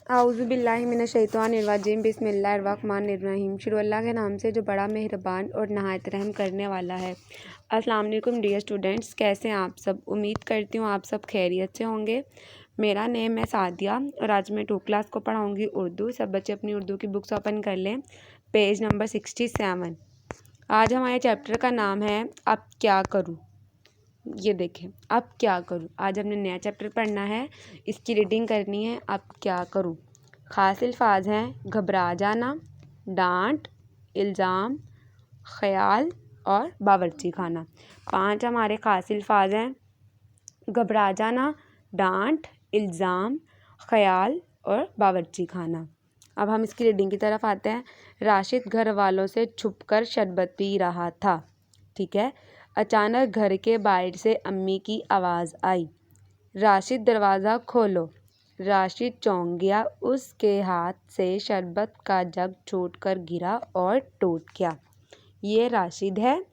आऊज़ु बिल्लाहि मिनश्शैतानिर्रजीम बिस्मिल्लाहिर्रहमानिर्रहीम। शुरू अल्लाह के नाम से जो बड़ा मेहरबान और नहायत रहम करने वाला है। अस्सलाम वालेकुम डियर स्टूडेंट्स, कैसे हैं आप सब? उम्मीद करती हूँ आप सब खैरियत से होंगे। मेरा नेम है सादिया और आज मैं 2 क्लास को पढ़ाऊँगी उर्दू। सब बच्चे अपनी उर्दू की बुक्स ओपन कर लें, पेज नंबर 67। आज हमारे चैप्टर का नाम है अब क्या करूँ। ये देखें, अब क्या करूँ। आज हमने नया चैप्टर पढ़ना है, इसकी रीडिंग करनी है। अब क्या करूँ। खास अल्फाज हैं घबरा जाना, डांट, इल्ज़ाम, ख़याल और बावर्ची खाना। 5 हमारे खास अल्फाज हैं घबरा जाना, डांट, इल्ज़ाम, ख़याल और बावर्ची खाना। अब हम इसकी रीडिंग की तरफ आते हैं। राशिद घर वालों से छुपकर शरबत पी रहा था। ठीक है। अचानक घर के बाहर से अम्मी की आवाज़ आई, राशिद दरवाज़ा खोलो। राशिद चौंक गया, उसके हाथ से शरबत का जग छूटकर गिरा और टूट गया। ये राशिद है,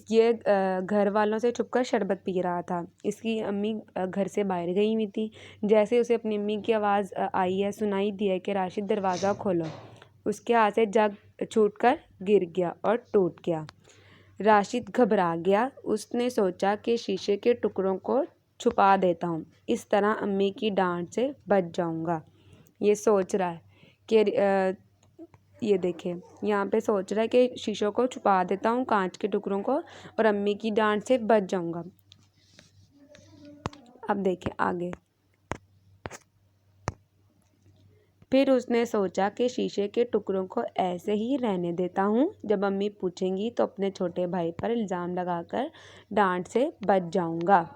ये घर वालों से छुपकर शरबत पी रहा था। इसकी अम्मी घर से बाहर गई हुई थी। जैसे उसे अपनी अम्मी की आवाज़ आई है, सुनाई दी है कि राशिद दरवाज़ा खोलो, उसके हाथ से जग छूटकर गिर गया और टूट गया। राशिद घबरा गया। उसने सोचा कि शीशे के टुकड़ों को छुपा देता हूँ, इस तरह अम्मी की डांट से बच जाऊँगा। ये सोच रहा है कि ये देखें, यहाँ पे सोच रहा है कि शीशों को छुपा देता हूँ, कांच के टुकड़ों को, और अम्मी की डांट से बच जाऊँगा। अब देखें आगे। फिर उसने सोचा कि शीशे के टुकड़ों को ऐसे ही रहने देता हूँ, जब अम्मी पूछेंगी तो अपने छोटे भाई पर इल्ज़ाम लगाकर डांट से बच जाऊँगा।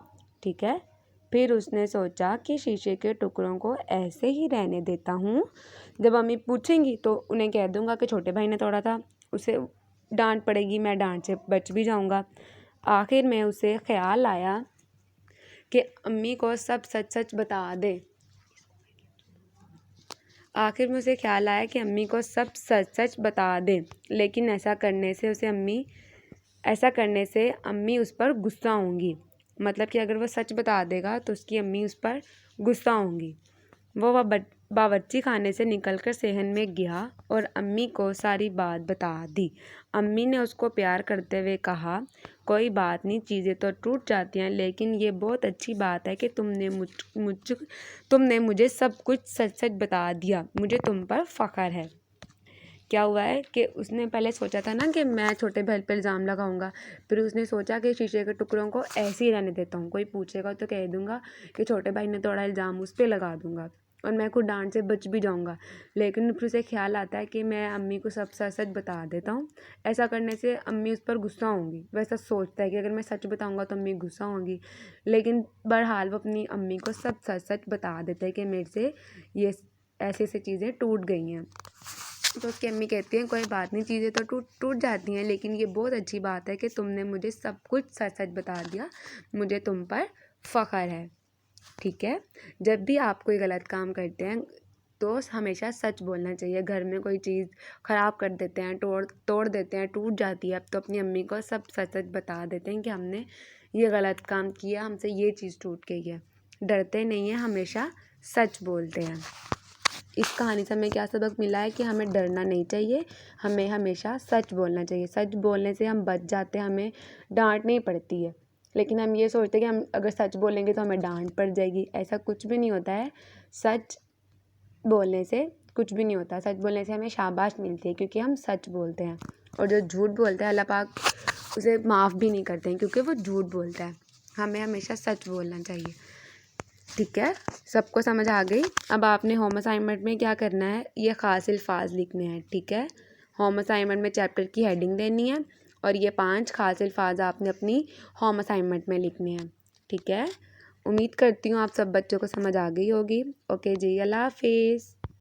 ठीक है। फिर उसने सोचा कि शीशे के टुकड़ों को ऐसे ही रहने देता हूँ, जब अम्मी पूछेंगी तो उन्हें कह दूँगा कि छोटे भाई ने तोड़ा था, उसे डांट पड़ेगी, मैं डांट से बच भी जाऊँगा। आखिर में उसे ख्याल आया कि अम्मी को सब सच सच बता दे। आखिर में उसे ख्याल आया कि अम्मी को सब सच सच बता दे, लेकिन ऐसा करने से अम्मी उस पर गुस्सा होंगी। मतलब कि अगर वो सच बता देगा तो उसकी अम्मी उस पर गुस्सा होंगी। वो बावर्ची खाने से निकलकर सेहन में गया और अम्मी को सारी बात बता दी। अम्मी ने उसको प्यार करते हुए कहा, कोई बात नहीं, चीज़ें तो टूट जाती हैं, लेकिन ये बहुत अच्छी बात है कि तुमने मुझे सब कुछ सच सच बता दिया। मुझे तुम पर फ़ख्र है। क्या हुआ है कि उसने पहले सोचा था ना कि मैं छोटे भाई पर इल्ज़ाम लगाऊंगा। फिर उसने सोचा कि शीशे के टुकड़ों को ऐसे ही रहने देता हूँ, कोई पूछेगा तो कह दूंगा कि छोटे भाई ने तोड़ा, इल्ज़ाम उस पर लगा दूंगा और मैं खुद डांट से बच भी जाऊंगा। लेकिन फिर उसे ख्याल आता है कि मैं अम्मी को सब सच सच बता देता हूँ, ऐसा करने से अम्मी उस पर गुस्सा होंगी। वैसा सोचता है कि अगर मैं सच बताऊँगा तो अम्मी गुस्सा होंगी, लेकिन बहरहाल वो अपनी अम्मी को सब सच सच बता देता है कि मेरे से ये ऐसे ऐसे चीज़ें टूट गई हैं। तो उसकी अम्मी कहती हैं, कोई बात नहीं, चीज़ें तो टूट जाती हैं, लेकिन ये बहुत अच्छी बात है कि तुमने मुझे सब कुछ सच सच बता दिया। मुझे तुम पर फ़ख्र है। ठीक है। जब भी आप कोई गलत काम करते हैं तो हमेशा सच बोलना चाहिए। घर में कोई चीज़ ख़राब कर देते हैं, तोड़ देते हैं, टूट जाती है, अब तो अपनी अम्मी को सब सच सच बता देते हैं कि हमने ये गलत काम किया, हमसे ये चीज़ टूट गई है। डरते नहीं हैं, हमेशा सच बोलते हैं। इस कहानी से हमें क्या सबक मिला है कि हमें डरना नहीं चाहिए, हमें हमेशा सच बोलना चाहिए। सच बोलने से हम बच जाते हैं, हमें डांट नहीं पड़ती है। लेकिन हम ये सोचते हैं कि हम अगर सच बोलेंगे तो हमें डांट पड़ जाएगी। ऐसा कुछ भी नहीं होता है। सच बोलने से कुछ भी नहीं होता। सच बोलने से हमें शाबाश मिलती है, क्योंकि हम सच बोलते हैं। और जो झूठ बोलता है अल्लाह पाक उसे माफ़ भी नहीं करते हैं, क्योंकि वो झूठ बोलता है। हमें हमेशा सच बोलना चाहिए। ठीक है, सबको समझ आ गई। अब आपने होम असाइनमेंट में क्या करना है, ये ख़ास अल्फाज लिखने हैं। ठीक है। होम असाइनमेंट में चैप्टर की हेडिंग देनी है और ये 5 ख़ास अल्फाज आपने अपनी होम असाइनमेंट में लिखने हैं। ठीक है। उम्मीद करती हूँ आप सब बच्चों को समझ आ गई होगी। ओके जी, अल्लाह हाफिज़।